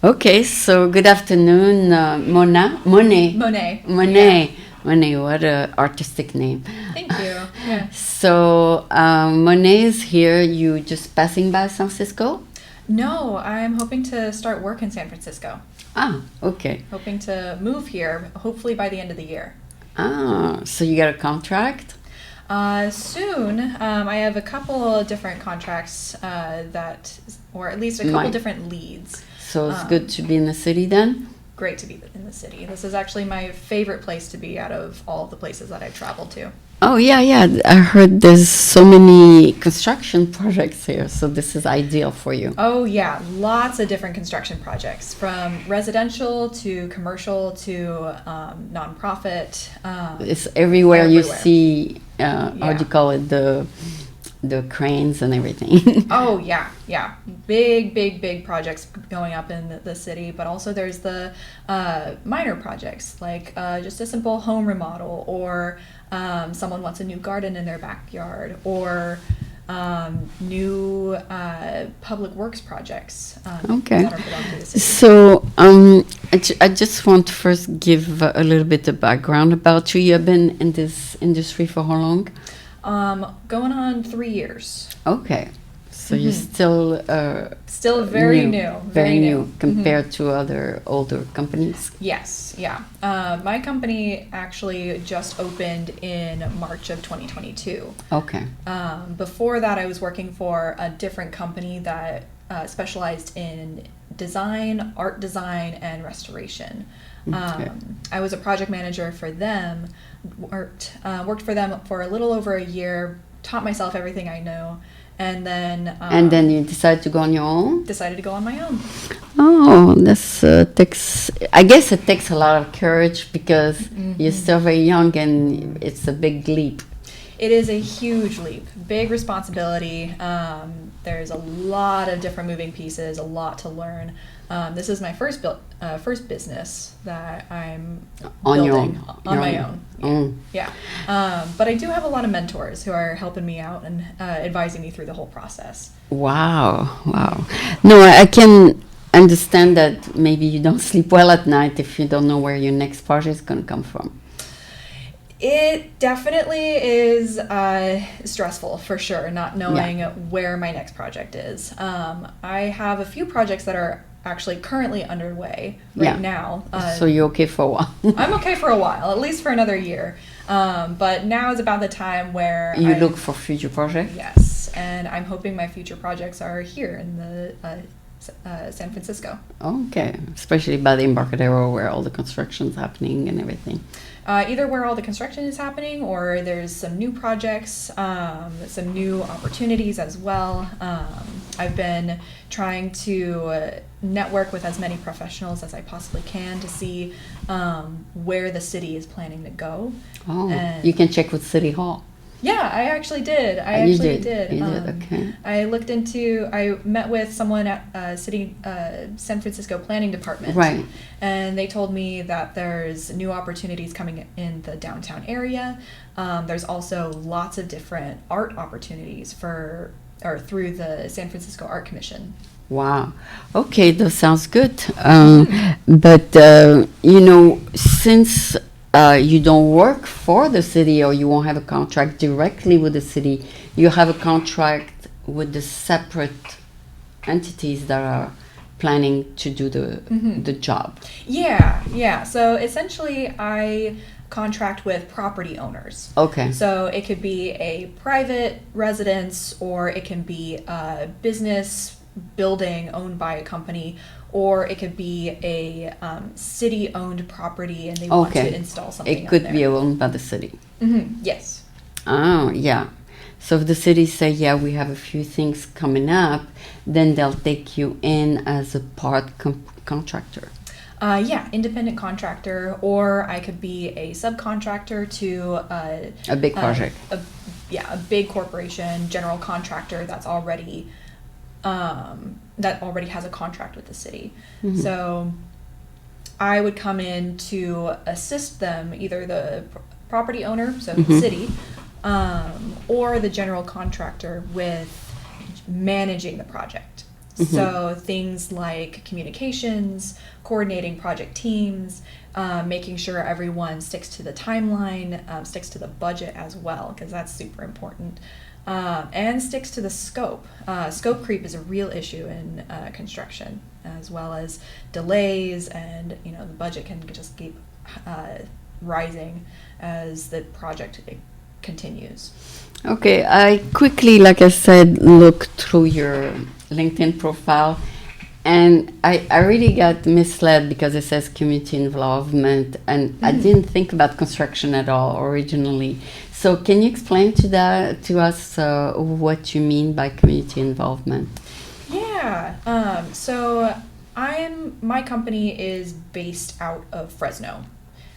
Okay, so good afternoon, Monae. Monae. Monae. Monae, what a artistic name. Thank you. Yeah. So Monae is here. You just passing by San Francisco? No, I'm hoping to start work in San Francisco. Ah, okay. Hoping to move here, hopefully by the end of the year. Ah, so you got a contract? Soon. I have a couple different contracts or at least a couple different leads. So it's good to be in the city then? Great to be in the city. This is actually my favorite place to be out of all of the places that I've traveled to. Oh, yeah. I heard there's so many construction projects here, so this is ideal for you. Oh, yeah. Lots of different construction projects, from residential to commercial to nonprofit. It's everywhere you see, how do you call it, the cranes and everything. Oh, yeah. Big projects going up in the city, but also there's the minor projects, like just a simple home remodel, or someone wants a new garden in their backyard, or new public works projects Okay. that are belong to the city. So I just want to first give a little bit of background about you. You've been in this industry for how long? Going on 3 years. Okay. So you're Still very new. Very new compared to other older companies? Yes, yeah. My company actually just opened in March of 2022. Okay. Before that, I was working for a different company that specialized in design, art design, and restoration. Okay. I was a project manager for them, worked for them for a little over a year, taught myself everything I know, and then you decided to go on your own? decided to go on my own. Oh, this takes, I guess it takes a lot of courage because you're still very young and it's a big leap. It is a huge leap, big responsibility. There's a lot of different moving pieces, a lot to learn. This is my first business that I'm building on my own. Yeah. But I do have a lot of mentors who are helping me out and advising me through the whole process. Wow. No, I can understand that maybe you don't sleep well at night if you don't know where your next project is going to come from. It definitely is stressful, for sure, not knowing where my next project is. I have a few projects that are actually currently underway now. So you're okay for a while? I'm okay for a while, at least for another year. But now is about the time where you look for future projects? Yes, and I'm hoping my future projects are here in the San Francisco. Okay, especially by the Embarcadero where all the construction's happening and everything. Either where all the construction is happening, or there's some new projects, some new opportunities as well. I've been trying to network with as many professionals as I possibly can to see where the city is planning to go. Oh, and you can check with City Hall. Yeah, I actually did. You did. Okay. I met with someone at San Francisco Planning Department. Right. And they told me that there's new opportunities coming in the downtown area. There's also lots of different art opportunities through the San Francisco Art Commission. Wow. Okay, that sounds good. But, since you don't work for the city, or you won't have a contract directly with the city, you have a contract with the separate entities that are planning to do the job. Yeah. So essentially, I contract with property owners. Okay. So it could be a private residence, or it can be a business building owned by a company, or it could be a city-owned property and they want to install something. It could be owned by the city. Yes. Oh, yeah. So if the city say, we have a few things coming up, then they'll take you in as a contractor. Independent contractor, or I could be a subcontractor to a big project. A big corporation, general contractor that's already has a contract with the city. So I would come in to assist them, either the property owner, so the city, or the general contractor with managing the project. So things like communications, coordinating project teams, making sure everyone sticks to the timeline, sticks to the budget as well, because that's super important, and sticks to the scope. Scope creep is a real issue in construction, as well as delays, and the budget can just keep rising as the project continues. Okay, I quickly, like I said, looked through your LinkedIn profile, and I really got misled because it says community involvement, and I didn't think about construction at all originally. So can you explain to us what you mean by community involvement? Yeah. So my company is based out of Fresno.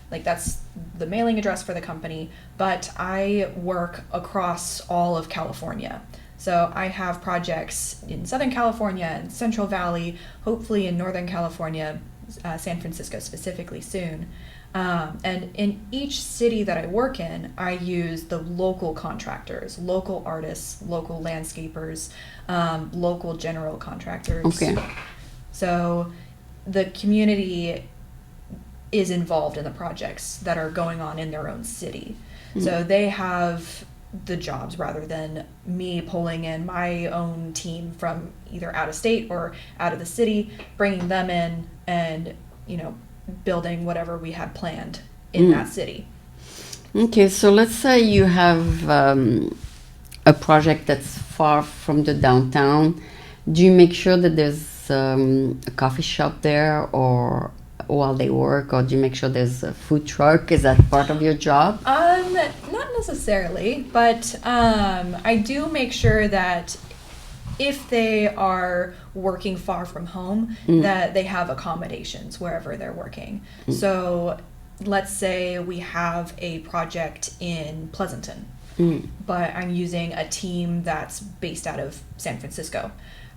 Like, that's the mailing address for the company, but I work across all of California. So I have projects in Southern California and Central Valley, hopefully in Northern California, San Francisco specifically soon. And in each city that I work in, I use the local contractors, local artists, local landscapers, local general contractors. Okay. So the community is involved in the projects that are going on in their own city. So they have the jobs rather than me pulling in my own team from either out of state or out of the city, bringing them in and, building whatever we had planned in that city. Okay, so let's say you have a project that's far from the downtown. Do you make sure that there's a coffee shop there or while they work, or do you make sure there's a food truck? Is that part of your job? Not necessarily, but I do make sure that if they are working far from home, that they have accommodations wherever they're working. So let's say we have a project in Pleasanton, but I'm using a team that's based out of San Francisco.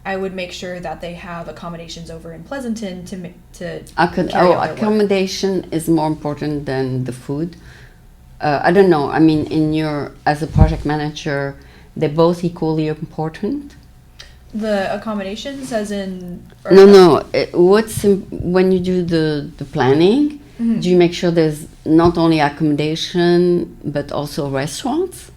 I would make sure that they have accommodations over in Pleasanton to carry out their accommodation work. Is more important than the food. I don't know. I mean, as a project manager, they're both equally important. The accommodations, as in... No. When you do the planning, do you make sure there's not only accommodation, but also restaurants?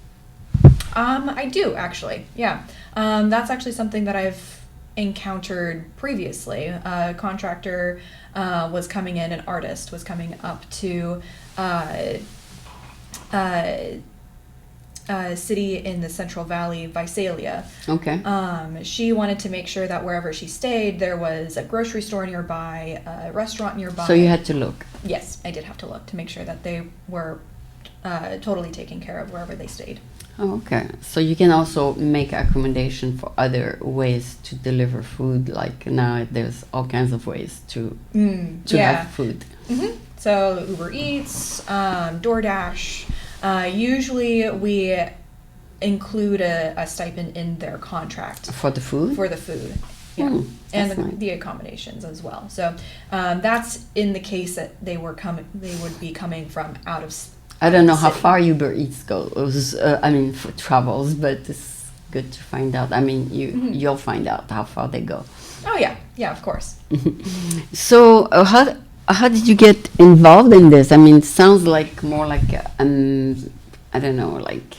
I do, actually, yeah. That's actually something that I've encountered previously. A contractor was coming in, an artist was coming up to a city in the Central Valley, Visalia. Okay. She wanted to make sure that wherever she stayed, there was a grocery store nearby, a restaurant nearby. So you had to look? Yes, I did have to look to make sure that they were totally taken care of wherever they stayed. Oh, okay. So you can also make accommodation for other ways to deliver food. Like now there's all kinds of ways to have food. So Uber Eats, DoorDash. Usually we include a stipend in their contract. For the food? For the food, yeah. And the accommodations as well. So that's in the case that they would be coming from out of I don't know how far Uber Eats goes, travels, but it's good to find out. I mean, you'll find out how far they go. Oh, yeah, of course. So how did you get involved in this? I mean, it sounds like more like, I don't know, like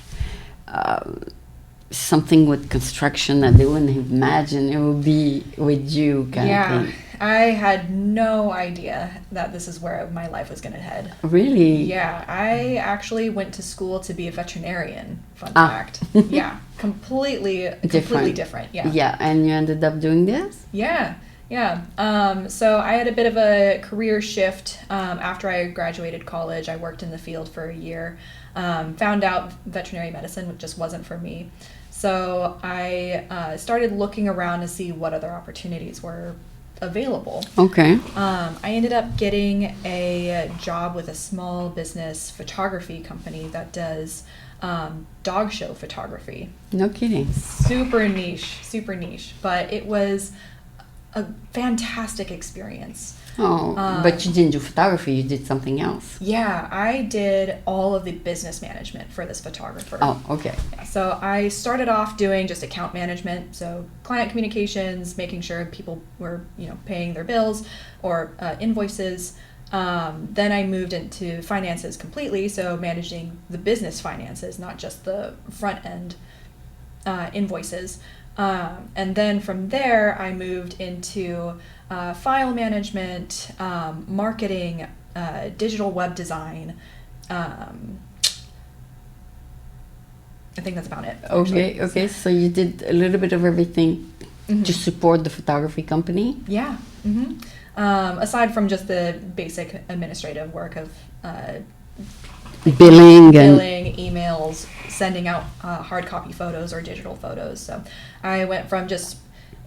something with construction that they wouldn't imagine it would be with you kind of thing. I had no idea that this is where my life was going to head. Really? Yeah, I actually went to school to be a veterinarian, fun fact. Yeah, completely different. Yeah. Yeah, and you ended up doing this? Yeah. So I had a bit of a career shift. After I graduated college, I worked in the field for a year. Found out veterinary medicine just wasn't for me. So I started looking around to see what other opportunities were available. Okay. I ended up getting a job with a small business photography company that does dog show photography. No kidding. Super niche, but it was a fantastic experience. Oh, but you didn't do photography, you did something else. Yeah, I did all of the business management for this photographer. Oh, okay. So I started off doing just account management, so client communications, making sure people were, paying their bills or invoices. Then I moved into finances completely, so managing the business finances, not just the front end invoices. And then from there, I moved into file management, marketing, digital web design. I think that's about it. Okay. So you did a little bit of everything to support the photography company? Yeah. Aside from just the basic administrative work of billing, emails, sending out hard copy photos or digital photos. So I went from just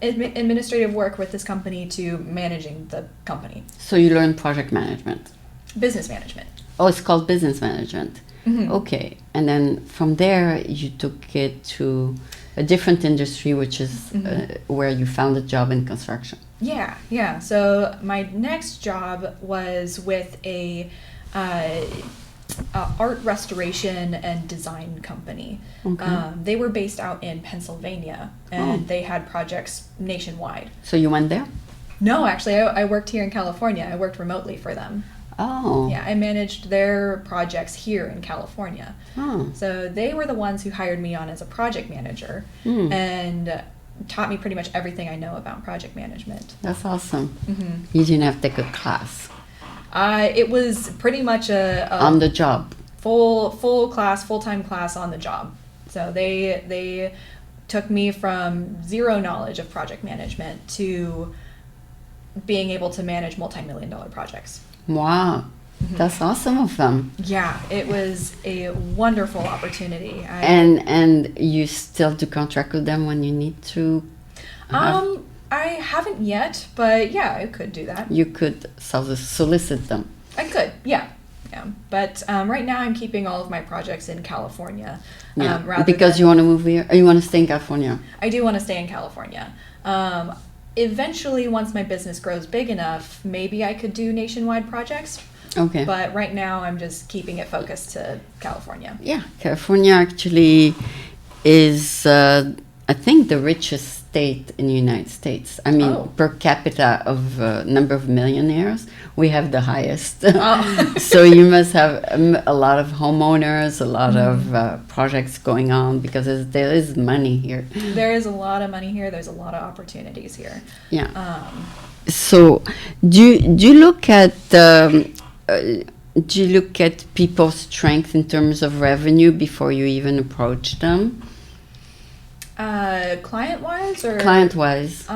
administrative work with this company to managing the company. So you learned project management? Business management. Oh, it's called business management. Okay. And then from there, you took it to a different industry, which is where you found a job in construction. Yeah. So my next job was with a art restoration and design company. Okay. They were based out in Pennsylvania, and they had projects nationwide. So you went there? No, actually, I worked here in California. I worked remotely for them. Oh. Yeah, I managed their projects here in California. Oh. So they were the ones who hired me on as a project manager and taught me pretty much everything I know about project management. That's awesome. You didn't have to take a class? It was pretty much a on the job. Full-time class on the job. So they took me from zero knowledge of project management to being able to manage multi-million-dollar projects. Wow. That's awesome of them. Yeah, it was a wonderful opportunity. And you still do contract with them when you need to? I haven't yet, but yeah, I could do that. You could solicit them. I could, yeah. But right now I'm keeping all of my projects in California. Because you want to move here? Or you want to stay in California? I do want to stay in California. Eventually, once my business grows big enough, maybe I could do nationwide projects. Okay. But right now, I'm just keeping it focused to California. Yeah, California actually is, I think, the richest state in the United States. I mean, per capita of number of millionaires, we have the highest. So you must have a lot of homeowners, a lot of projects going on because there is money here. There is a lot of money here. There's a lot of opportunities here. Yeah. So do you look at people's strength in terms of revenue before you even approach them? Client-wise or? Client-wise.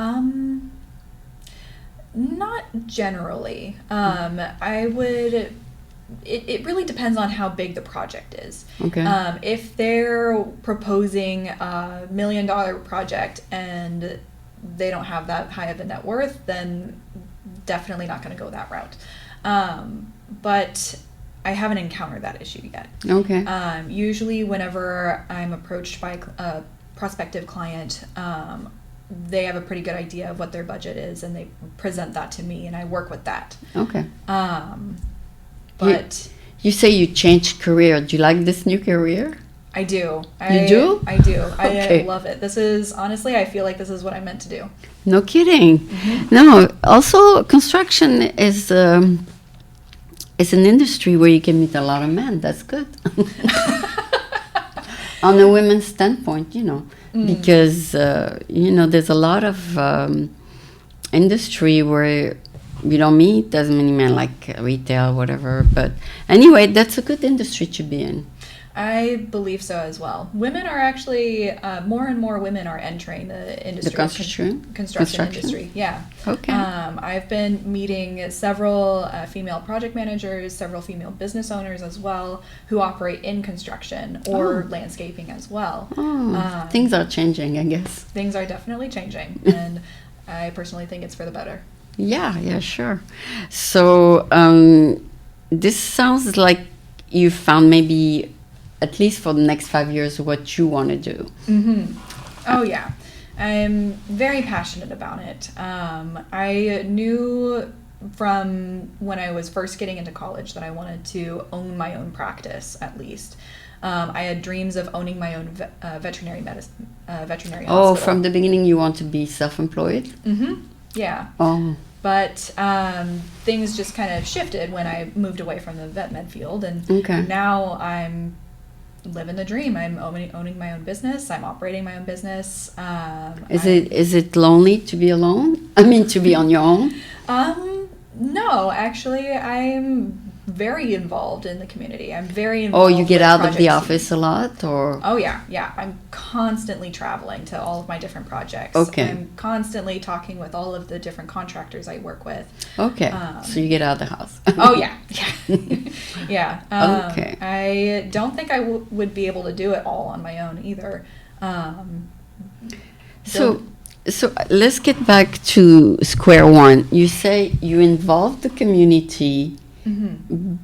Not generally. I would. It really depends on how big the project is. Okay. If they're proposing a $1 million project and they don't have that high of a net worth, then definitely not going to go that route. But I haven't encountered that issue yet. Okay. Usually whenever I'm approached by a prospective client, they have a pretty good idea of what their budget is and they present that to me and I work with that. Okay. But you say you changed career. Do you like this new career? I do. You do? I do. Okay. I love it. This is, honestly, I feel like this is what I meant to do. No kidding. No, also construction is an industry where you can meet a lot of men. That's good. On a women's standpoint, because, there's a lot of industry where you don't meet as many men, like retail, whatever. But anyway, that's a good industry to be in. I believe so as well. Women are actually, more and more women are entering the industry. The construction industry, yeah. Okay. I've been meeting several female project managers, several female business owners as well, who operate in construction or landscaping as well. Things are changing, I guess. Things are definitely changing, and I personally think it's for the better. Yeah, sure. So this sounds like you found maybe, at least for the next 5 years, what you want to do. Oh, yeah. I'm very passionate about it. I knew from when I was first getting into college that I wanted to own my own practice, at least. I had dreams of owning my own veterinary veterinary Oh, hospital. from the beginning you want to be self-employed? Mm-hmm. Yeah. Oh, But things just kind of shifted when I moved away from the vet med field, and okay. now I'm living the dream. I'm owning my own business. I'm operating my own business. Is it lonely to be alone? I mean, to be on your own? No, actually, I'm very involved in the community. I'm very Oh, involved. you get with out of the Project office a lot, or? Oh yeah. I'm constantly traveling to all of my different projects. Okay. I'm constantly talking with all of the different contractors I work with. Okay, so you get out of the house. Oh yeah. Yeah. Okay. I don't think I would be able to do it all on my own either. So let's get back to square one. You say you involve the community, Mm-hmm.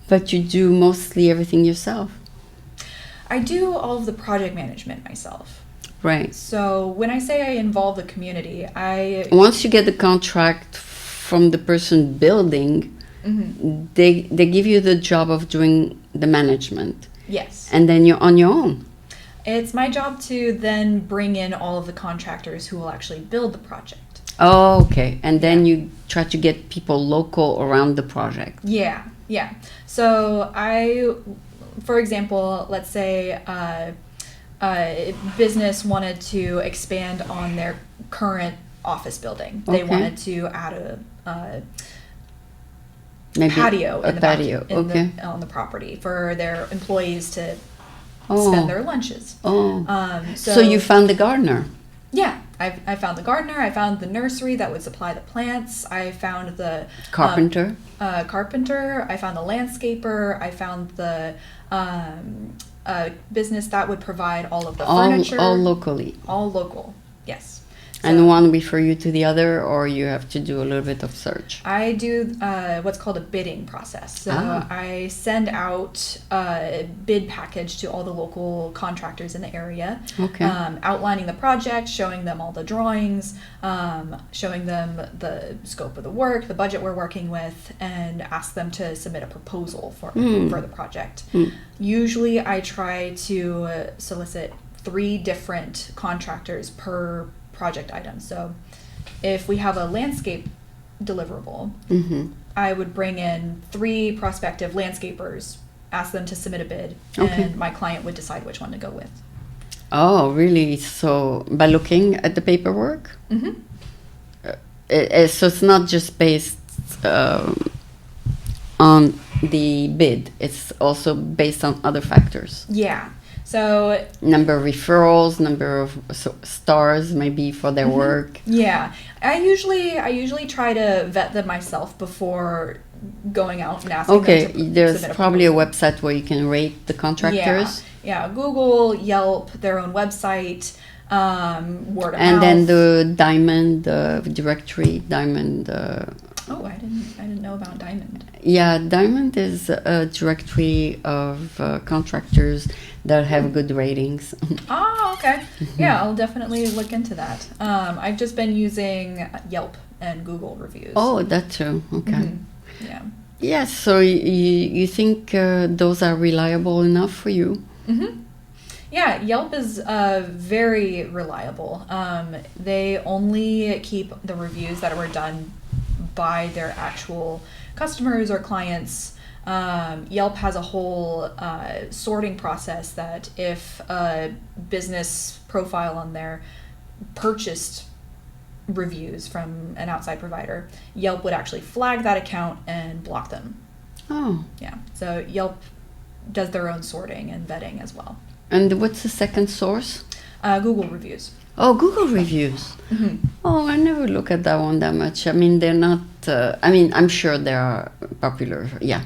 but you do mostly everything yourself. I do all of the project management myself. Right. So when I say I involve the community, Once you get the contract from the person building, Mm-hmm. they give you the job of doing the management, Yes. and then you're on your own. It's my job to then bring in all of the contractors who will actually build the project. Oh, okay. And then you try to get people local around the project. Yeah. So for example, let's say a business wanted to expand on their current office building. They Okay. wanted to add a Maybe patio a in the patio. back, Okay. on the property for their employees to Oh. spend their lunches. Oh. So you found the gardener. Yeah, I found the gardener. I found the nursery that would supply the plants. I found the Carpenter. carpenter. I found the landscaper. I found the business that would provide all of the furniture. All locally. All local. Yes. And one refer you to the other, or you have to do a little bit of search? I do what's called a bidding process. So I send out a bid package to all the local contractors in the area, Okay. Outlining the project, showing them all the drawings, showing them the scope of the work, the budget we're working with, and ask them to submit a proposal for the project. Usually I try to solicit 3 different contractors per project item. So if we have a landscape deliverable, Mm-hmm. I would bring in 3 prospective landscapers, ask them to submit a bid, Okay. and my client would decide which one to go with. Oh, really? So by looking at the paperwork? Mm-hmm. So it's not just based on the bid. It's also based on other factors. Yeah. So Number of referrals, number of stars maybe for their work. yeah, I usually try to vet them myself before going out and asking Okay, them to there's submit a probably a proposal. website where you can rate the contractors. Yeah, Google, Yelp, their own website, word of And mouth. then the Diamond directory, Diamond. Oh, I didn't know about Diamond. Yeah, Diamond is a directory of contractors that have good ratings. Oh, okay. Yeah, I'll definitely look into that. I've just been using Yelp and Google reviews. Oh, that too. Okay. Mhm. Yeah. Yes, so you think those are reliable enough for you? Mm-hmm. Yeah, Yelp is very reliable. They only keep the reviews that were done by their actual customers or clients. Yelp has a whole sorting process that if a business profile on there purchased reviews from an outside provider, Yelp would actually flag that account and block them. Oh. Yeah, so Yelp does their own sorting and vetting as well. And what's the second source? Google reviews. Oh, Google reviews. Mm-hmm. Oh, I never look at that one that much. I mean, they're not. I'm sure they are popular. Yeah.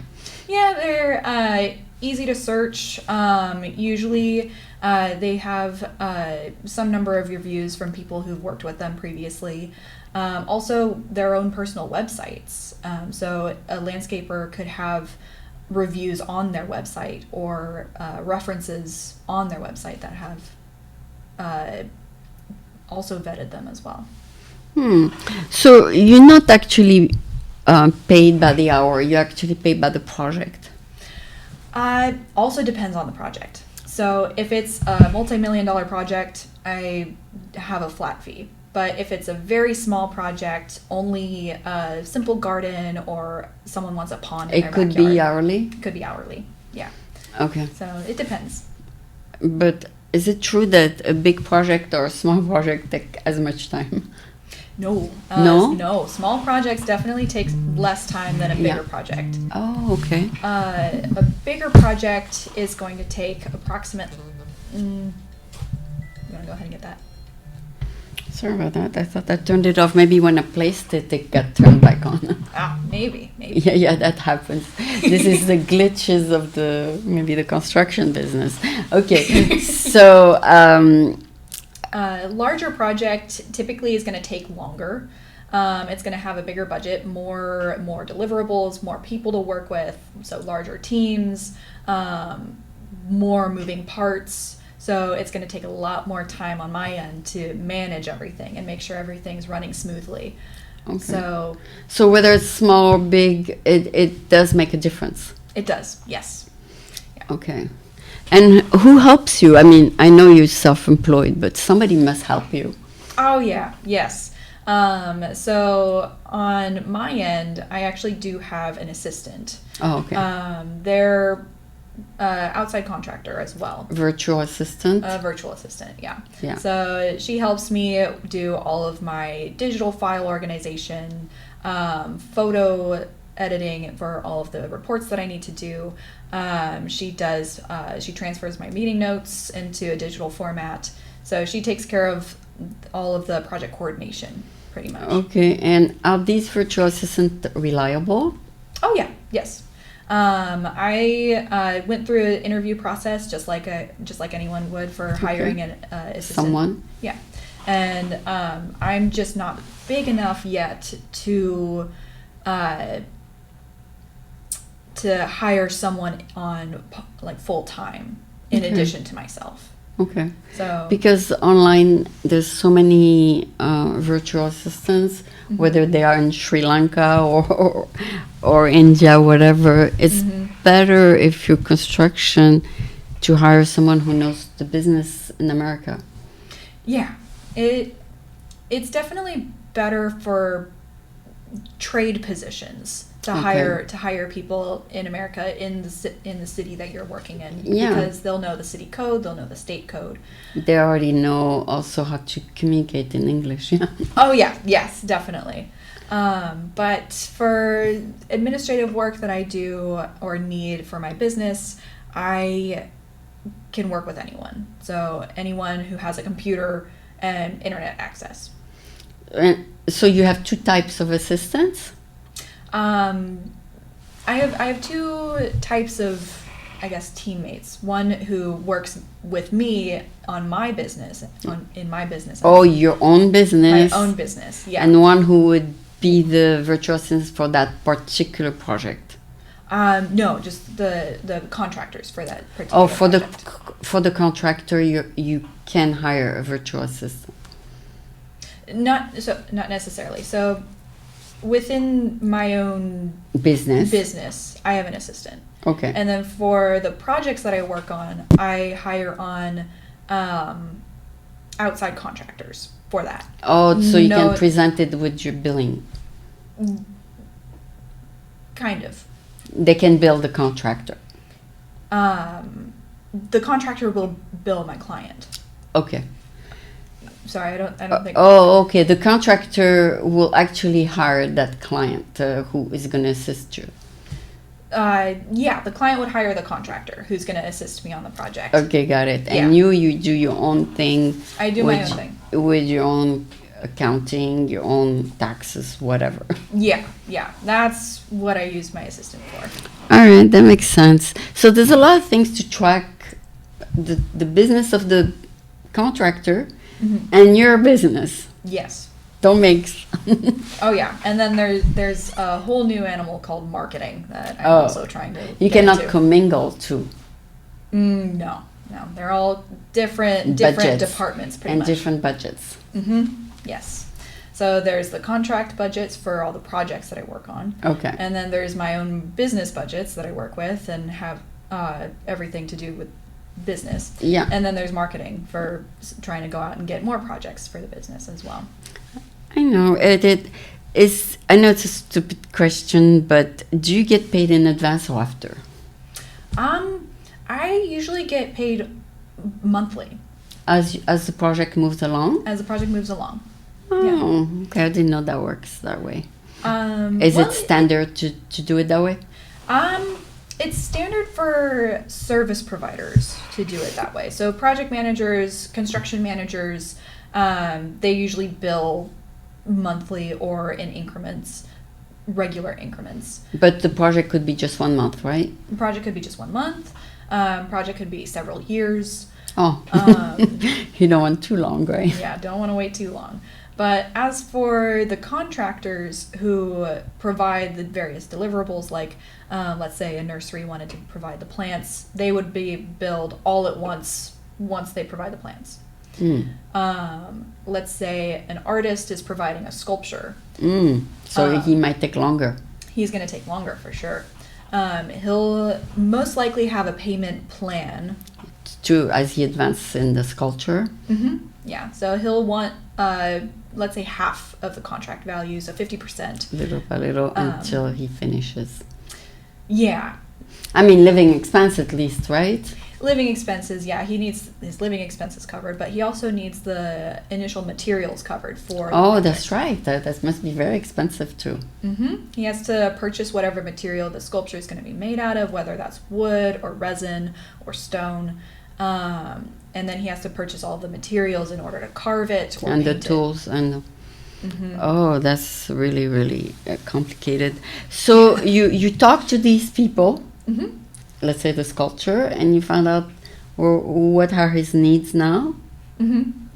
Yeah, they're easy to search. Usually, they have some number of reviews from people who've worked with them previously. Also, their own personal websites. So a landscaper could have reviews on their website or references on their website that have also vetted them as well. So you're not actually paid by the hour, you're actually paid by the project. Also depends on the project. So if it's a multi-million-dollar project, I have a flat fee. But if it's a very small project, only a simple garden or someone wants a pond in their backyard. It could be hourly? It could be hourly, yeah. Okay. So it depends. But is it true that a big project or a small project take as much time? No. No? No. Small projects definitely takes less time than a bigger project. Oh, okay. A bigger project is going to take approximately... you want to go ahead and get that? Sorry about that. I thought I turned it off. Maybe when I placed it, it got turned back on. Maybe. Yeah, that happens. This is the glitches of maybe the construction business. Okay, so... larger project typically is going to take longer. It's going to have a bigger budget, more deliverables, more people to work with, so larger teams, more moving parts. So it's going to take a lot more time on my end to manage everything and make sure everything's running smoothly. Okay. So whether it's small or big, it does make a difference. It does, yes. Yeah. Okay. And who helps you? I mean, I know you're self-employed, but somebody must help you. Oh, yeah. Yes. So on my end, I actually do have an assistant. Oh, okay. They're outside contractor as well. Virtual assistant? Virtual assistant, yeah. Yeah. So she helps me do all of my digital file organization, photo editing for all of the reports that I need to do. She transfers my meeting notes into a digital format. So she takes care of all of the project coordination, pretty much. Okay, and are these virtual assistants reliable? Oh, yeah, yes. I went through an interview process just like anyone would for hiring an assistant. Someone? Yeah. And I'm just not big enough yet to hire someone on like full time in addition to myself. Okay. So because online there's so many virtual assistants, whether they are in Sri Lanka or India, whatever. It's better if you're construction to hire someone who knows the business in America. Yeah, it's definitely better for trade positions to hire people in America in the city that you're working in, because they'll know the city code, they'll know the state code. They already know also how to communicate in English. Yeah. Oh yeah, yes, definitely. But for administrative work that I do or need for my business, I can work with anyone. So anyone who has a computer and internet access. So you have two types of assistants? I have two types of, I guess, teammates. One who works with me on my business, in my business. Oh, your own business? My own business, yeah. And one who would be the virtual assistant for that particular project? No, just the contractors for that particular project. For the contractor, you can hire a virtual assistant. Not necessarily. So within my own business, I have an assistant. Okay. And then for the projects that I work on, I hire on outside contractors for that. Oh, so you can present it with your billing. Kind of. They can bill the contractor. The contractor will bill my client. Okay. Sorry, I don't think. Oh, okay. The contractor will actually hire that client who is going to assist you. Yeah, the client would hire the contractor who's going to assist me on the project. Okay, got it. Yeah. And you do your own thing. I do my own thing. With your own accounting, your own taxes, whatever. Yeah. That's what I use my assistant for. All right, that makes sense. So there's a lot of things to track the business of the contractor and your business. Yes. Don't mix. Oh yeah, and then there's a whole new animal called marketing that I'm also trying to. You get cannot into. commingle too. No. no. They're all different Budgets. departments, pretty And much. different budgets. Yes. So there's the contract budgets for all the projects that I work on. Okay. And then there's my own business budgets that I work with and have everything to do with business. Yeah. And then there's marketing for trying to go out and get more projects for the business as well. I know it is. I know it's a stupid question, but do you get paid in advance or after? I usually get paid monthly As the project moves along? as the project moves along. Oh, okay. I didn't know that works that way. Is Well, it standard to do it that way? It's standard for service providers to do it that way. So project managers, construction managers, they usually bill monthly or in increments, regular increments. But the project could be just 1 month, right? The project could be just 1 month. Project could be several years. Oh, you don't want too long, right? Yeah, don't want to wait too long. But as for the contractors who provide the various deliverables, like let's say a nursery wanted to provide the plants, they would be billed all at once they provide the plants. Let's say an artist is providing a sculpture. So he might take longer. He's going to take longer for sure. He'll most likely have a payment plan. As he advances in the sculpture. Yeah, so he'll want, let's say, half of the contract value, so 50%. Little by little until he finishes. Yeah. I mean, living expense at least, right? Living expenses, yeah, he needs his living expenses covered, but he also needs the initial materials covered for the Oh, project. that's right. That must be very expensive too. He has to purchase whatever material the sculpture is going to be made out of, whether that's wood or resin or stone. And then he has to purchase all the materials in order to carve it or And the paint it. tools and oh, that's really, really complicated. So you talk to these people, let's say the sculptor, and you find out what are his needs now, and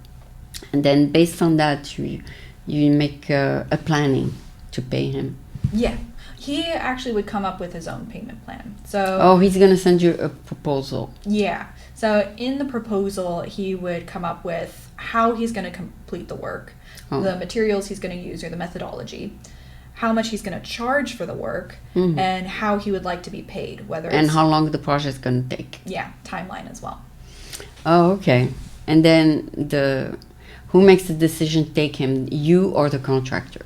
then based on that you make a planning to pay him. Yeah. He actually would come up with his own payment plan. So Oh, he's gonna send you a proposal. yeah. So in the proposal, he would come up with how he's going to complete the work, the materials he's going to use or the methodology, how much he's going to charge for the work, and how he would like to be paid, whether And it's, how long the project's gonna take. yeah, timeline as well. Oh, okay. And then who makes the decision to take him, you or the contractor?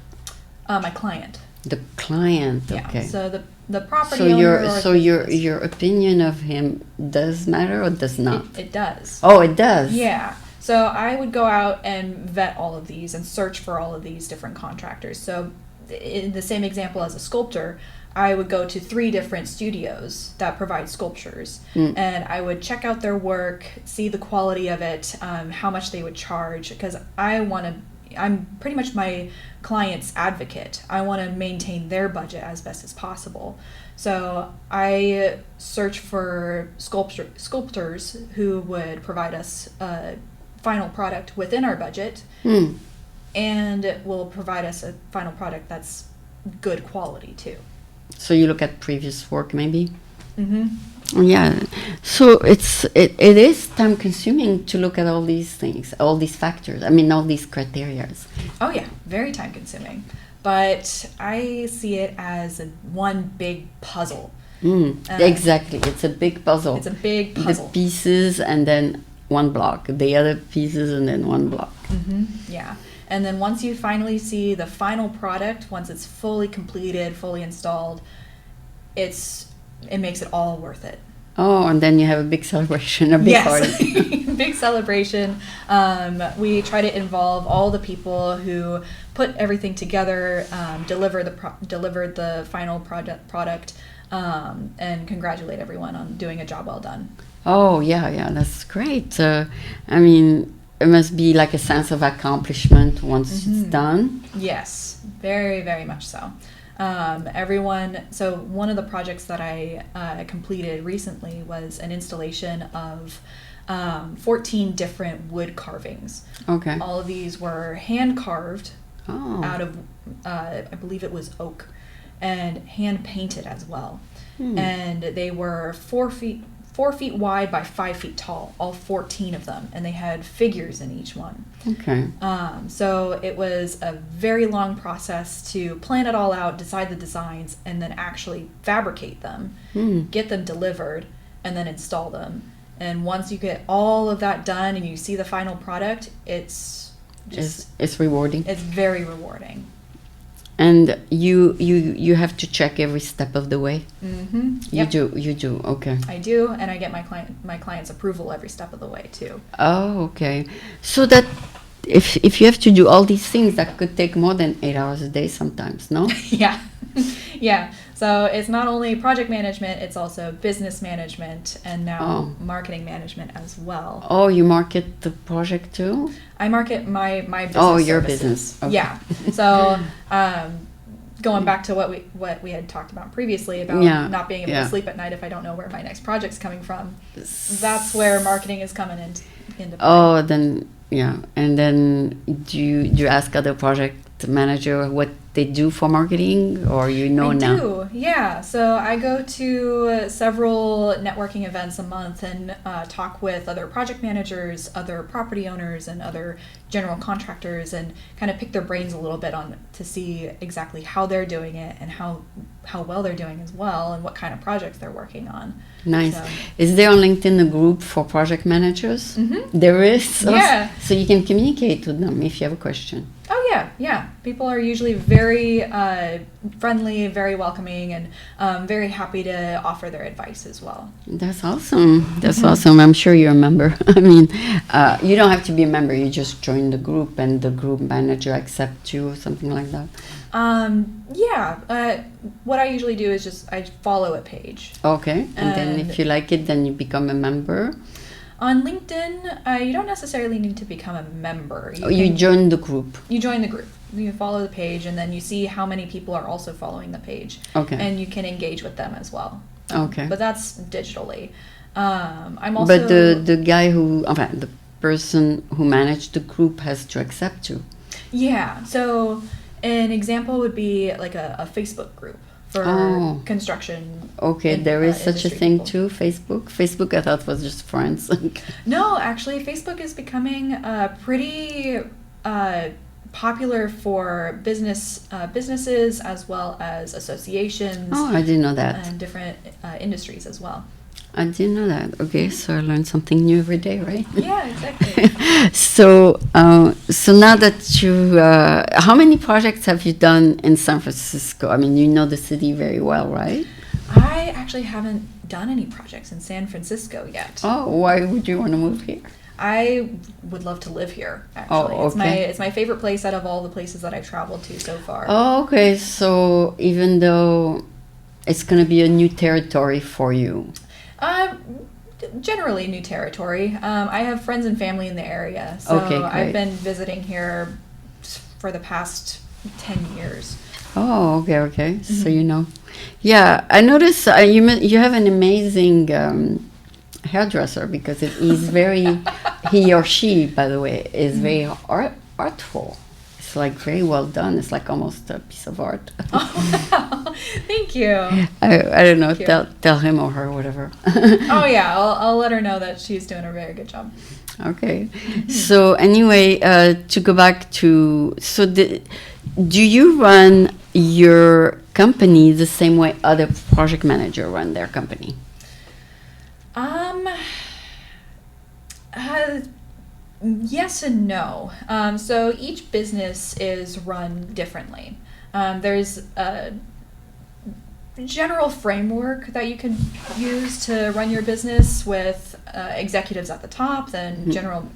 My client. The client, Yeah. okay. So the property So owner. or your opinion of him does matter or does not? It does. Oh, it does. Yeah. So I would go out and vet all of these and search for all of these different contractors. So in the same example as a sculptor, I would go to 3 different studios that provide sculptures, and I would check out their work, see the quality of it, how much they would charge, because I'm pretty much my client's advocate. I want to maintain their budget as best as possible. So I search for sculptors who would provide us a final product within our budget and will provide us a final product that's good quality too. So you look at previous work maybe? Yeah. So it is time consuming to look at all these things, all these factors. I mean, all these criteria. Oh yeah, very time consuming. But I see it as one big puzzle. Exactly. It's a big puzzle. It's a big puzzle. The pieces and then one block. The other pieces and then one block. Yeah. And then once you finally see the final product, once it's fully completed, fully installed, it makes it all worth it. Oh, and then you have a big celebration, a big party. Big celebration. We try to involve all the people who put everything together, delivered the final product, and congratulate everyone on doing a job well done. Oh, yeah, that's great. I mean, it must be like a sense of accomplishment once it's done. Yes, very, very much so. So one of the projects that I completed recently was an installation of 14 different wood carvings. Okay. All of these were hand carved out of, I believe it was oak, and hand painted as well. And they were 4 4 feet wide by 5 feet tall, all 14 of them, and they had figures in each one. Okay. So it was a very long process to plan it all out, decide the designs, and then actually fabricate them, get them delivered, and then install them. And once you get all of that done and you see the final product, it's rewarding. It's very rewarding. And you have to check every step of the way. Mm-hmm. You do. Okay. I do, and I get my client's approval every step of the way too. Oh, okay. So that if you have to do all these things, that could take more than 8 hours a day sometimes, no? Yeah. Yeah. So it's not only project management, it's also business management and now marketing management as well. Oh, you market the project too? I market my business. Oh, your services. business. Okay. Yeah. So going back to what we had talked about previously about not being able to sleep at night if I don't know where my next project's coming from, that's where marketing is coming into play. Oh, then and then do you ask other project manager what they do for marketing, or now? I do, yeah. So I go to several networking events a month and talk with other project managers, other property owners, and other general contractors, and kind of pick their brains a little bit to see exactly how they're doing it and how well they're doing as well, and what kind of projects they're working on. Nice. So. Is there on LinkedIn a group for project managers? Mm-hmm. There is? So you can communicate with them if you have a question. Oh, yeah. People are usually very friendly, very welcoming, and very happy to offer their advice as well. That's awesome. That's awesome. I'm sure you're a member. I mean, you don't have to be a member. You just join the group and the group manager accepts you or something like that. What I usually do is I follow a page. Okay. And then if you like it, then you become a member. On LinkedIn, you don't necessarily need to become a member. You join the group. You join the group. You follow the page, and then you see how many people are also following the page. Okay. And you can engage with them as well. Okay. But that's digitally. I'm also. But the guy the person who managed the group has to accept you. Yeah. So an example would be like a Facebook group for construction. Okay, there is such a thing too, Facebook? Facebook I thought was just friends. No, actually, Facebook is becoming pretty popular for businesses as well as associations. Oh, I didn't know that. And different industries as well. I didn't know that. Okay, so I learn something new every day, right? Yeah, exactly. So now that how many projects have you done in San Francisco? I mean, you know the city very well, right? I actually haven't done any projects in San Francisco yet. Oh, why would you want to move here? I would love to live here, actually. Oh, okay. It's my favorite place out of all the places that I've traveled to so far. Oh, okay. So even though it's going to be a new territory for you? Generally new territory. I have friends and family in the area, so okay, great. I've been visiting here for the past 10 years. Oh, okay. Mm-hmm. So yeah. I noticed you have an amazing hairdresser because he's very he or she, by the way, is very artful. It's like very well done. It's like almost a piece of art. Oh, wow. Thank you. I don't know. Tell him or her, whatever. Oh yeah, I'll let her know that she's doing a very good job. Okay. Mm-hmm. So anyway, to go back to do you run your company the same way other project managers run their company? Yes and no. So each business is run differently. There's a general framework that you can use to run your business with executives at the top, then general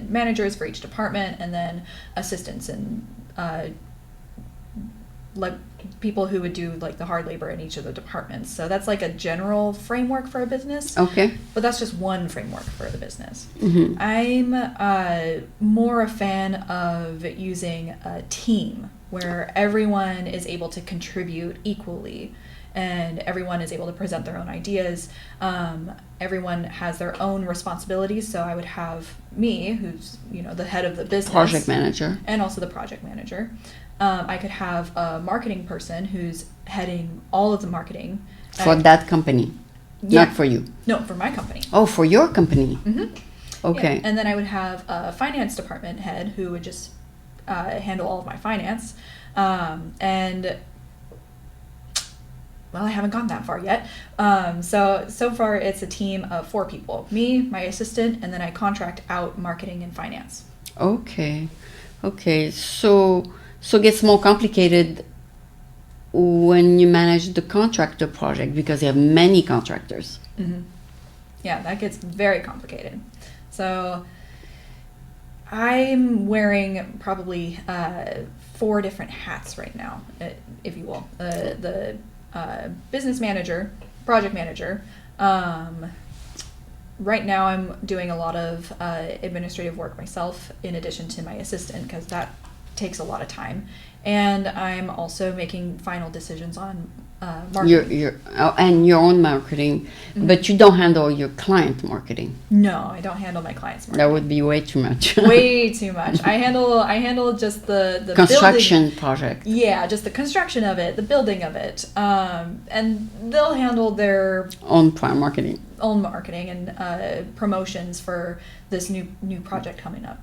managers for each department, and then assistants and like people who would do like the hard labor in each of the departments. So that's like a general framework for a business. Okay. But that's just one framework for the business. Mm-hmm. I'm more a fan of using a team where everyone is able to contribute equally and everyone is able to present their own ideas. Everyone has their own responsibilities. So I would have me, who's the head of the business, project manager, and also the project manager. I could have a marketing person who's heading all of the marketing for that company. Yeah. Not for you. No, for my company. Oh, for your company. Mm-hmm. Okay. Yeah. And then I would have a finance department head who would just handle all of my finance. And well, I haven't gone that far yet. So far it's a team of 4 people: me, my assistant, and then I contract out marketing and finance. Okay. Okay. So it gets more complicated when you manage the contractor project because you have many contractors. Mm-hmm. Yeah, that gets very complicated. So I'm wearing probably 4 different hats right now, if you will. The business manager, project manager. Right now I'm doing a lot of administrative work myself in addition to my assistant because that takes a lot of time. And I'm also making final decisions on marketing. And your own marketing, but you don't handle your client marketing. No, I don't handle my clients' marketing. That would be way too much. Way too much. I handle just the construction building. project. Yeah, just the construction of it, the building of it, and they'll handle their own marketing. Own marketing and promotions for this new project coming up.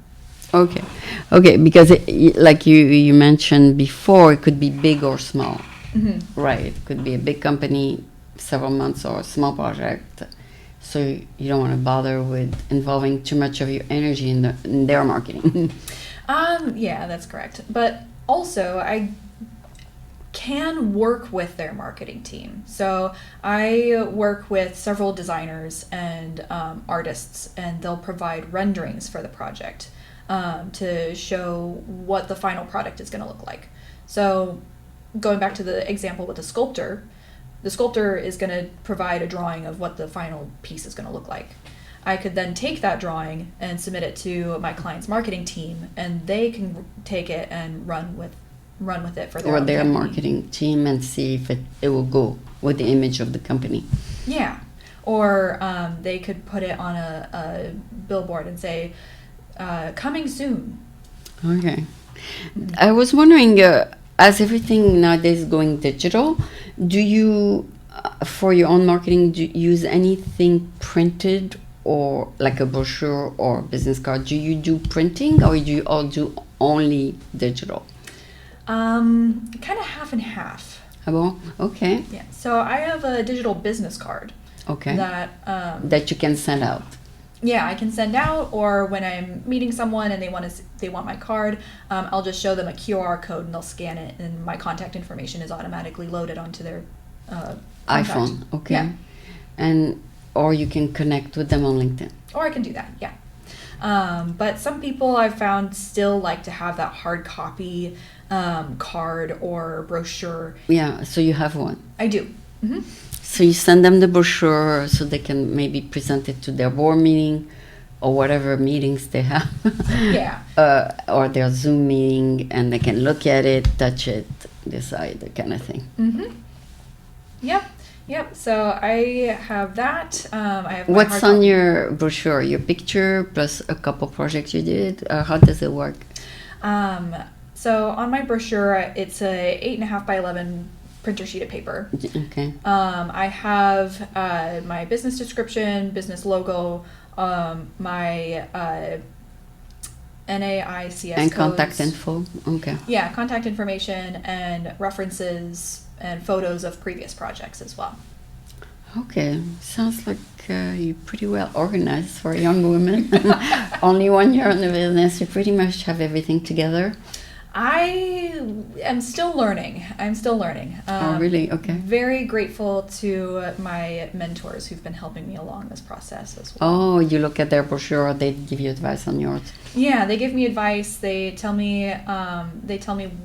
Okay, because like you mentioned before, it could be big or small. Mm-hmm. Right, it could be a big company, several months, or a small project. So you don't want to bother with involving too much of your energy in their marketing. Yeah, that's correct. But also, I can work with their marketing team. So I work with several designers and artists, and they'll provide renderings for the project to show what the final product is going to look like. So going back to the example with the sculptor is going to provide a drawing of what the final piece is going to look like. I could then take that drawing and submit it to my client's marketing team, and they can take it and run with it for their their marketing team and see if it will go with the image of the company. Yeah, or they could put it on a billboard and say, coming soon. Okay. I was wondering, as everything nowadays is going digital, do you, for your own marketing, do you use anything printed or like a brochure or business card? Do you do printing or do you all do only digital? Kind of half and half. Ah bon? Okay. Yeah. So I have a digital business card. Okay. That you can send out. Yeah, I can send out, or when I'm meeting someone and they want my card, I'll just show them a QR code and they'll scan it, and my contact information is automatically loaded onto their iPhone. Okay. Yeah. Or you can connect with them on LinkedIn. Or I can do that. Yeah. But some people I've found still like to have that hard copy card or brochure. Yeah. So you have one. I do. Mm-hmm. So you send them the brochure so they can maybe present it to their board meeting or whatever meetings they have. Yeah. Or their Zoom meeting, and they can look at it, touch it, decide, that kind of thing. Mm-hmm. Yep. So I have that. I have. What's on your brochure? Your picture plus a couple projects you did? How does it work? So on my brochure, it's a 8.5 by 11 printer sheet of paper. Okay. I have my business description, business logo, my NAICS and codes. contact info. Okay. Yeah, contact information and references and photos of previous projects as well. Okay, sounds like you're pretty well organized for a young woman. Only 1 year in the business, you pretty much have everything together. I am still learning. Oh, really? Okay. Very grateful to my mentors who've been helping me along this process as well. Oh, you look at their brochure, they give you advice on yours. Yeah, they give me advice. They tell me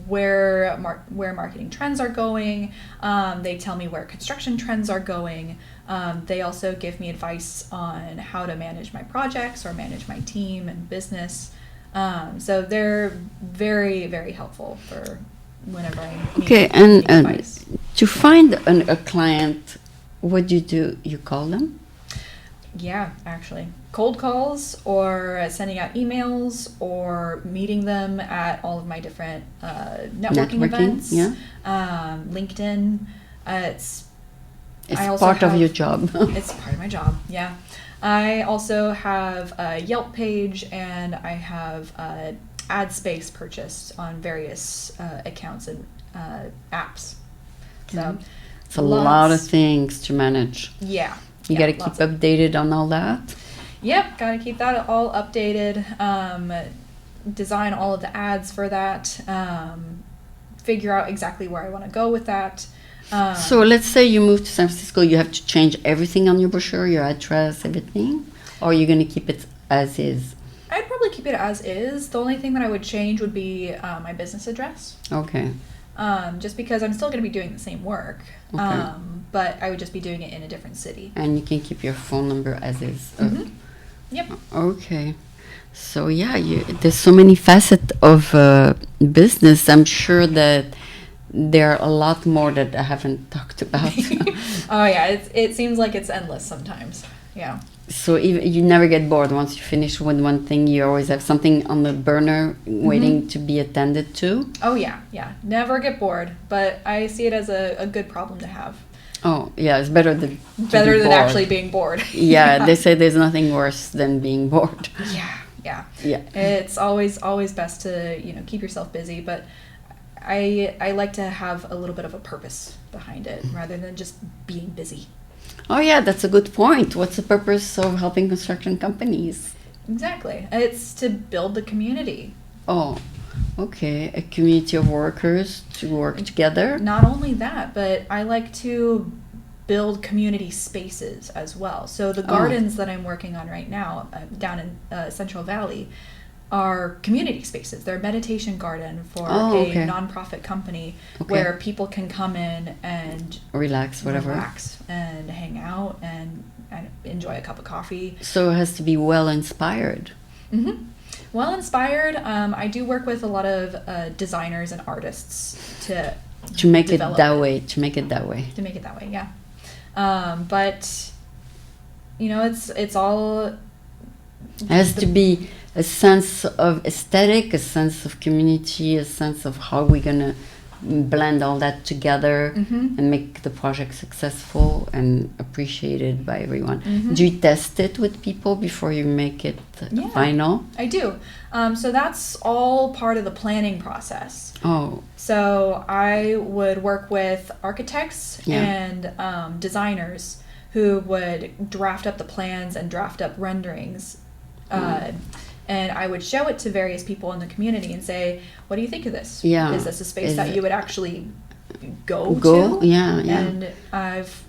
where marketing trends are going. They tell me where construction trends are going. They also give me advice on how to manage my projects or manage my team and business. So they're very, very helpful for whenever I need advice. To find a client, what do you do? You call them? Yeah, actually. Cold calls, or sending out emails, or meeting them at all of my different networking events. Yeah. LinkedIn. It's I also part of have- your job. It's part of my job, yeah. I also have a Yelp page, and I have ad space purchased on various accounts and apps. So It's a lot of things to manage. Yeah. You got to keep updated on all that. Yep, got to keep that all updated. Design all of the ads for that. Figure out exactly where I want to go with that. So let's say you move to San Francisco, you have to change everything on your brochure, your address, everything, or you're going to keep it as is? I'd probably keep it as is. The only thing that I would change would be my business address. Okay. Just because I'm still going to be doing the same work, Okay. but I would just be doing it in a different city. And you can keep your phone number as is. Yep. Okay. So yeah, there's so many facets of business. I'm sure that there are a lot more that I haven't talked about. Oh yeah, it seems like it's endless sometimes. Yeah. So even, you never get bored. Once you finish with one thing, you always have something on the burner waiting to be attended to. Oh yeah, yeah. Never get bored, but I see it as a good problem to have. Oh yeah, it's better than Better than actually being bored. Yeah, they say there's nothing worse than being bored. Yeah. Yeah. It's always best to keep yourself busy, but I like to have a little bit of a purpose behind it rather than just being busy. Oh yeah, that's a good point. What's the purpose of helping construction companies? Exactly. It's to build the community. Oh, okay. A community of workers to work together. Not only that, but I like to build community spaces as well. So the gardens that I'm working on right now down in Central Valley are community spaces. They're a meditation garden for a nonprofit company where people can come in and relax and hang out and enjoy a cup of coffee. So it has to be well inspired. Mm-hmm. Well inspired. I do work with a lot of designers and artists to make it that way. To make it that way. Yeah. But it's all. It has to be a sense of aesthetic, a sense of community, a sense of how we're gonna blend all that together and make the project successful and appreciated by everyone. Do you test it with people before you make it final? I do. So that's all part of the planning process. Oh. So I would work with architects and designers who would draft up the plans and draft up renderings. And I would show it to various people in the community and say, what do you think of this? Yeah. Is this a space that you would actually go to? Yeah. And I've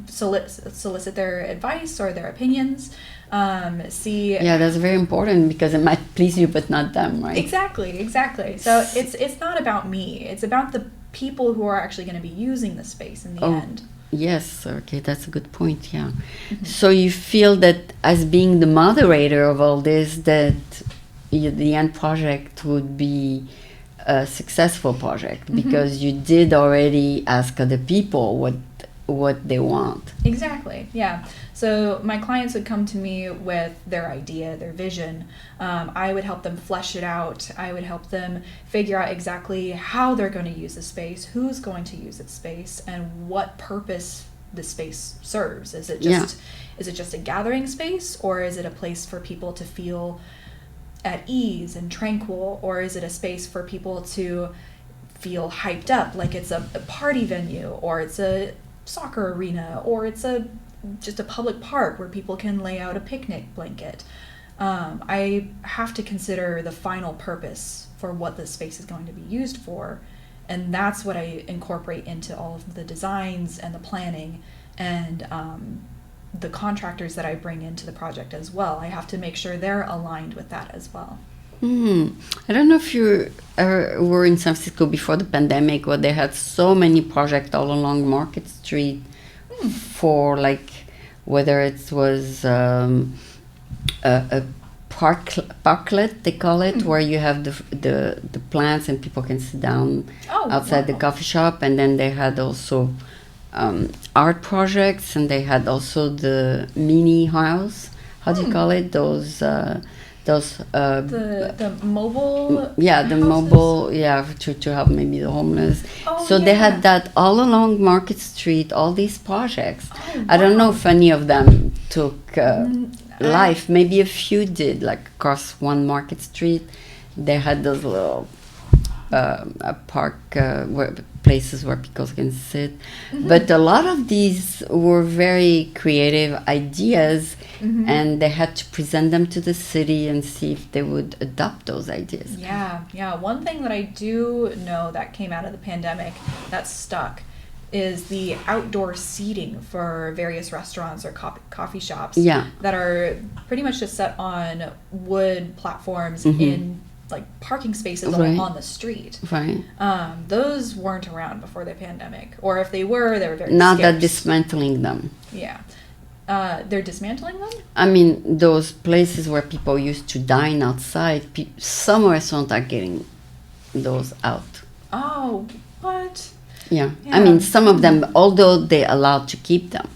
solicit their advice or their opinions. Yeah, that's very important because it might please you but not them, right? Exactly. So it's not about me. It's about the people who are actually going to be using the space in the end. Yes, okay, that's a good point, yeah. So you feel that as being the moderator of all this, that the end project would be a successful project because you did already ask other people what they want. Exactly, yeah. So my clients would come to me with their idea, their vision. I would help them flesh it out. I would help them figure out exactly how they're going to use the space, who's going to use the space, and what purpose the space serves. Is it just a gathering space, or is it a place for people to feel at ease and tranquil, or is it a space for people to feel hyped up, like it's a party venue, or it's a soccer arena, or it's just a public park where people can lay out a picnic blanket. I have to consider the final purpose for what the space is going to be used for, and that's what I incorporate into all of the designs and the planning and the contractors that I bring into the project as well. I have to make sure they're aligned with that as well. I don't know if you were in San Francisco before the pandemic, where they had so many projects all along Market Street for whether it was a parklet, they call it, where you have the plants and people can sit down outside the coffee shop, and then they had also art projects, and they had also the mini house. How do you call it? Those those The mobile. yeah, the houses? mobile, yeah, to help maybe the homeless. Oh, So they yeah. had that all along Market Street, all these projects. Oh, I don't know wow. if any of them took I- life. Maybe a few did, like across one Market Street. They had those little a park places where people can sit. But a lot of these were very creative ideas, and they had to present them to the city and see if they would adopt those ideas. Yeah. One thing that I do know that came out of the pandemic that stuck is the outdoor seating for various restaurants or coffee shops Yeah. that are pretty much just set on wood platforms in like parking spaces Right. on the street. Right. Those weren't around before the pandemic, or if they were very Not that scarce. dismantling them. Yeah. They're dismantling them? I mean, those places where people used to dine outside, some restaurants are getting those out. Oh, what? Yeah. Yeah. I mean, some of them, although they're allowed to keep them.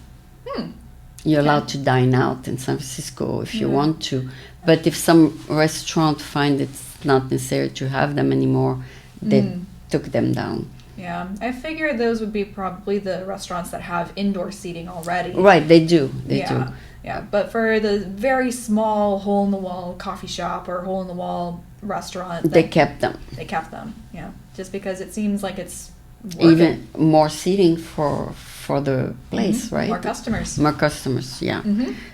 You're allowed to dine out in San Francisco if you want to. But if some restaurant find it's not necessary to have them anymore, they took them down. Yeah, I figured those would be probably the restaurants that have indoor seating already. Right, they do. They do. Yeah, but for the very small hole-in-the-wall coffee shop or hole-in-the-wall restaurant, They kept them. They kept them, yeah. Just because it seems like it's worth Even more seating for the place, right? More customers. More customers, yeah.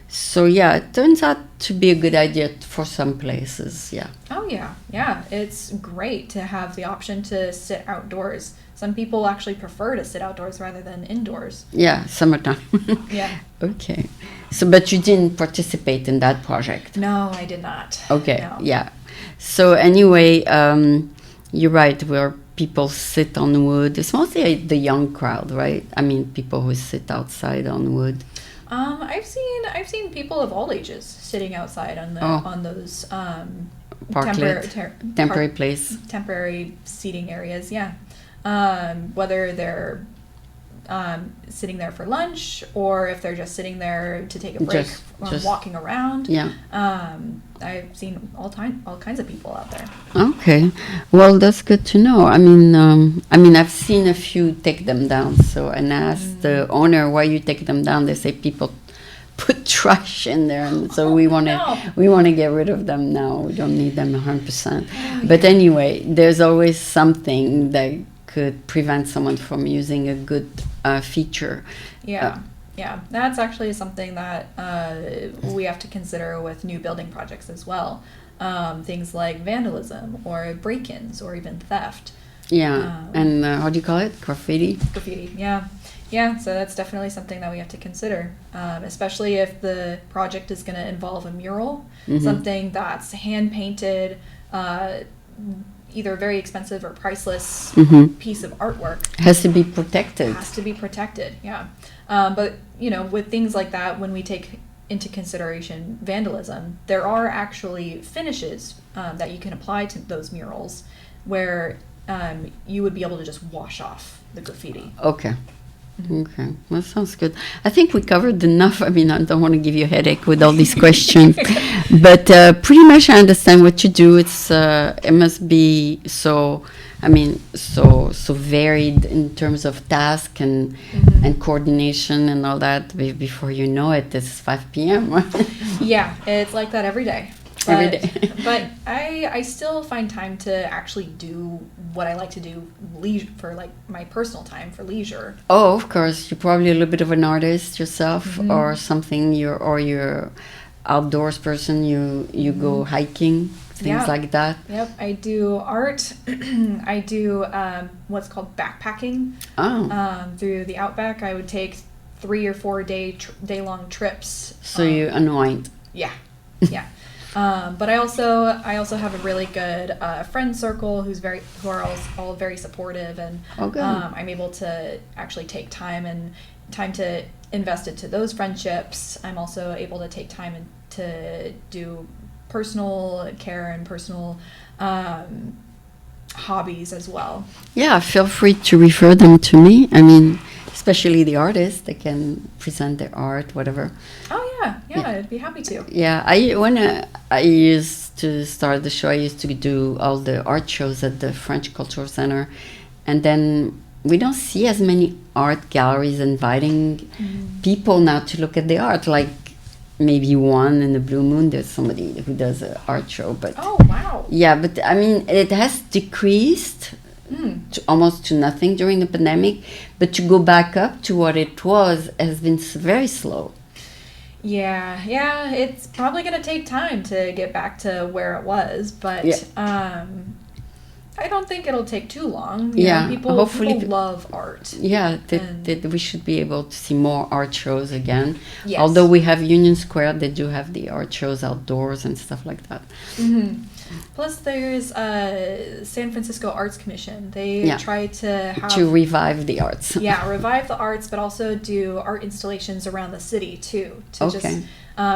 So yeah, it turns out to be a good idea for some places, yeah. Oh yeah. It's great to have the option to sit outdoors. Some people actually prefer to sit outdoors rather than indoors. Yeah, summertime. Yeah. Okay. So, but you didn't participate in that project? No, I did not. Okay, No. yeah. So anyway, you're right, where people sit on wood. It's mostly the young crowd, right? I mean, people who sit outside on wood. I've seen people of all ages sitting outside on on those Parklet, temporary place. temporary seating areas. Yeah, whether they're sitting there for lunch or if they're just sitting there to take a break from walking around. Yeah. I've seen all kinds of people out there. Okay, well that's good to know. I mean, I've seen a few take them down. So, and I asked the owner why you take them down. They say people put trash in there, and so we want to get rid of them now. We don't need them 100%. But anyway, there's always something that could prevent someone from using a good feature. Yeah, that's actually something that we have to consider with new building projects as well. Things like vandalism or break-ins or even theft. Yeah, and how do you call it? Graffiti? Graffiti, yeah. Yeah, so that's definitely something that we have to consider, especially if the project is going to involve a mural, something that's hand-painted, either very expensive or priceless piece of artwork. Has to be protected. Has to be protected, yeah. But, with things like that, when we take into consideration vandalism, there are actually finishes that you can apply to those murals where you would be able to just wash off the graffiti. Okay. Okay, that sounds good. I think we covered enough. I mean, I don't want to give you a headache with all these questions, but pretty much I understand what you do. It must be so varied in terms of task and coordination and all that. Before you know it, it's 5 p.m. Yeah, it's like that every day. Every day. But I still find time to actually do what I like to do for like my personal time for leisure. Oh, of course. You're probably a little bit of an artist yourself or something. You're outdoors person. You go hiking, things like that. Yep, I do art. I do what's called backpacking. Through the outback. I would take 3 or 4 day long trips. So you unwind. Yeah. But I also have a really good friend circle who are all very supportive, and I'm able to actually take time to invest into those friendships. I'm also able to take time to do personal care and personal hobbies as well. Yeah, feel free to refer them to me. I mean, especially the artists, they can present their art, whatever. Oh Yeah, I'd be happy to. Yeah, I used to start the show, I used to do all the art shows at the French Cultural Center, and then we don't see as many art galleries inviting people now to look at the art. Like maybe one in the Blue Moon, there's somebody who does an art show, but Oh, wow. yeah, but I mean, it has decreased to almost to nothing during the pandemic, but to go back up to what it was has been very slow. Yeah, it's probably going to take time to get back to where it was, but I don't think it'll take too long. You know, people love art. Yeah, that we should be able to see more art shows again. Yes. Although we have Union Square, they do have the art shows outdoors and stuff like that. Plus, there's San Francisco Arts Commission. They try to have... To revive the arts. Yeah, revive the arts, but also do art installations around the city, too. To just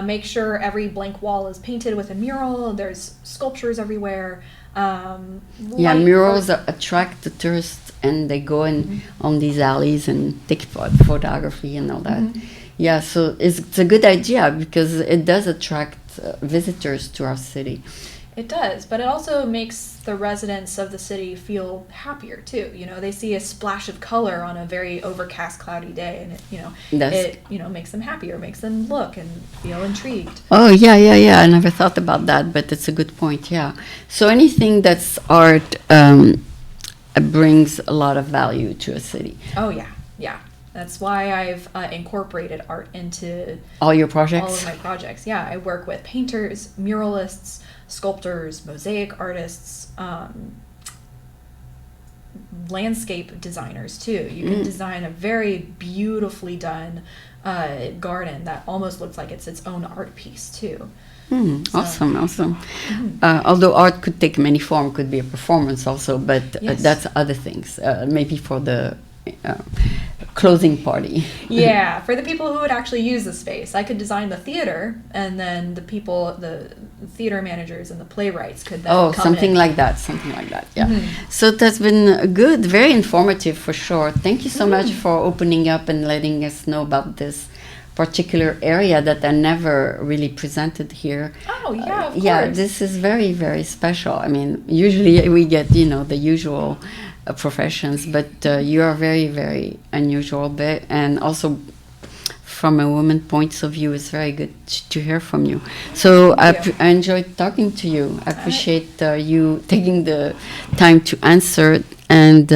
make sure every blank wall is painted with a mural. There's sculptures everywhere. Murals attract the tourists, and they go in on these alleys and take photography and all that. Yeah, so it's a good idea because it does attract visitors to our city. It does, but it also makes the residents of the city feel happier too. You know, they see a splash of color on a very overcast, cloudy day, and it makes them happier, makes them look and feel intrigued. Oh yeah. I never thought about that, but it's a good point. Yeah. So anything that's art brings a lot of value to a city. Oh yeah. That's why I've incorporated art into all your projects. All of my projects. Yeah, I work with painters, muralists, sculptors, mosaic artists, landscape designers too. You can design a very beautifully done garden that almost looks like it's its own art piece too. Awesome. Although art could take many forms, could be a performance also, but that's other things. Maybe for the closing party. Yeah, for the people who would actually use the space. I could design the theater, and then the theater managers and the playwrights could then come something in. like that, yeah. So that's been good, very informative for sure. Thank you so much for opening up and letting us know about this particular area that I never really presented here. Oh, yeah, of course. Yeah, this is very, very special. I mean, usually we get, the usual professions, but you are very, very unusual, and also from a woman's point of view, it's very good to hear from you. So I enjoyed talking to you. I appreciate you taking the time to answer, and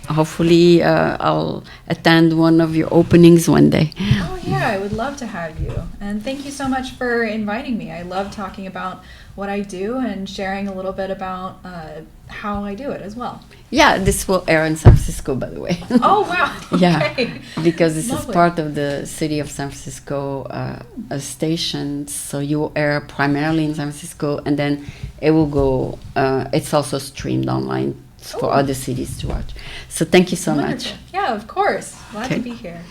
hopefully I'll attend one of your openings one day. Oh yeah, I would love to have you. And thank you so much for inviting me. I love talking about what I do and sharing a little bit about how I do it as well. Yeah, this will air in San Francisco, by the way. Oh, wow. Okay. Yeah, because this Lovely. is part of the City of San Francisco station. So you will air primarily in San Francisco, and then it will go, it's also streamed online for other cities to watch. So thank you so much. Yeah, of course. Glad to be here.